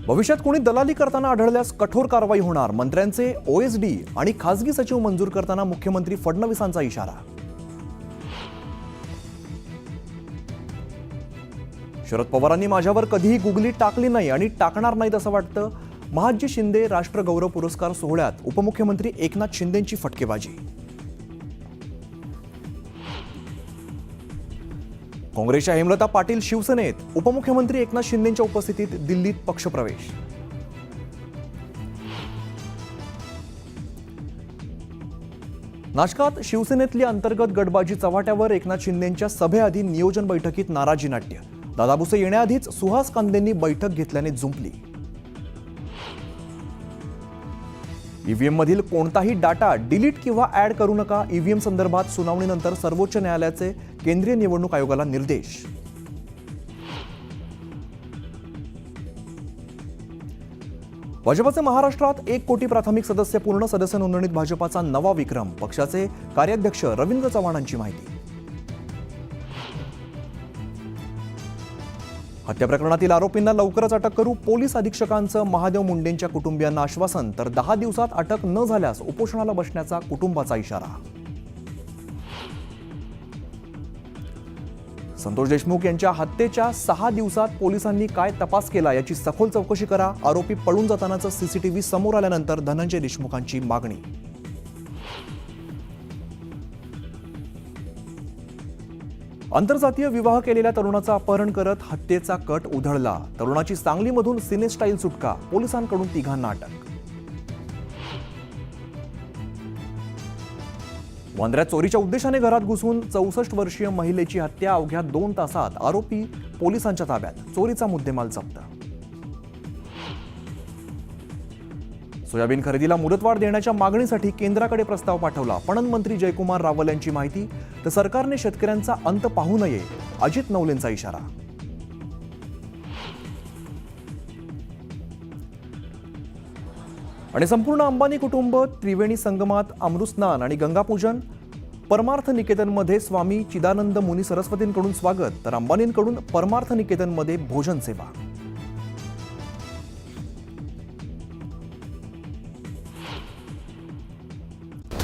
भविष्यात कोणी दलाली करताना आढळल्यास कठोर कारवाई होणार. मंत्र्यांचे ओएसडी आणि खासगी सचिव मंजूर करताना मुख्यमंत्री फडणवीसांचा इशारा. शरद पवारांनी माझ्यावर कधीही गुगली टाकली नाही आणि टाकणार नाहीत असं वाटतं. महादजी शिंदे राष्ट्र गौरव पुरस्कार सोहळ्यात उपमुख्यमंत्री एकनाथ शिंदेंची फटकेबाजी. काँग्रेसच्या हेमलता पाटील शिवसेनेत, उपमुख्यमंत्री एकनाथ शिंदेंच्या उपस्थितीत दिल्लीत पक्षप्रवेश. नाशकात शिवसेनेतली अंतर्गत गटबाजी चव्हाट्यावर. एकनाथ शिंदेंच्या सभेआधी नियोजन बैठकीत नाराजी नाट्य. दादा भुसे येण्याआधीच सुहास कांदेंनी बैठक घेतल्याने जुंपली. ईव्हीएम मधील कोणताही डाटा डिलीट किंवा ऍड करू नका. ईव्हीएम संदर्भात सुनावणीनंतर सर्वोच्च न्यायालयाचे केंद्रीय निवडणूक आयोगाला निर्देश. भाजपचे महाराष्ट्रात 1 कोटी प्राथमिक सदस्य पूर्ण. सदस्य नोंदणीत भाजपाचा नवा विक्रम. पक्षाचे कार्याध्यक्ष रवींद्र चव्हाणांची माहिती. हत्या प्रकरणातील आरोपींना लवकरच अटक करू. पोलीस अधीक्षकांचं महादेव मुंडेंच्या कुटुंबियांना आश्वासन. तर 10 दिवसात अटक न झाल्यास उपोषणाला बसण्याचा कुटुंबाचा इशारा. संतोष देशमुख यांच्या हत्येच्या 6 दिवसात पोलिसांनी काय तपास केला याची सखोल चौकशी करा. आरोपी पळून जातानाचं सीसीटीव्ही समोर आल्यानंतर धनंजय देशमुखांची मागणी. आंतरजातीय विवाह केलेल्या तरुणाचं अपहरण करत हत्येचा कट उधळला. तरुणाची सांगलीमधून सिनेस्टाईल सुटका. पोलिसांकडून 3घांना अटक. वांद्र्यात चोरीच्या उद्देशाने घरात घुसून 64 वर्षीय महिलेची हत्या. अवघ्या 2 तासात आरोपी पोलिसांच्या ताब्यात. चोरीचा मुद्देमाल जप्त. सोयाबीन खरेदीला मुदतवाढ देण्याच्या मागणीसाठी केंद्राकडे प्रस्ताव पाठवला. पणन मंत्री जयकुमार रावल यांची माहिती. तर सरकारने शेतकऱ्यांचा अंत पाहू नये, अजित नवलेंचा इशारा. आणि संपूर्ण अंबानी कुटुंब त्रिवेणी संगमात अमृतस्नान आणि गंगापूजन. परमार्थ निकेतनमध्ये स्वामी चिदानंद मुनी सरस्वतींकडून स्वागत. तर अंबानींकडून परमार्थ निकेतनमध्ये भोजन सेवा.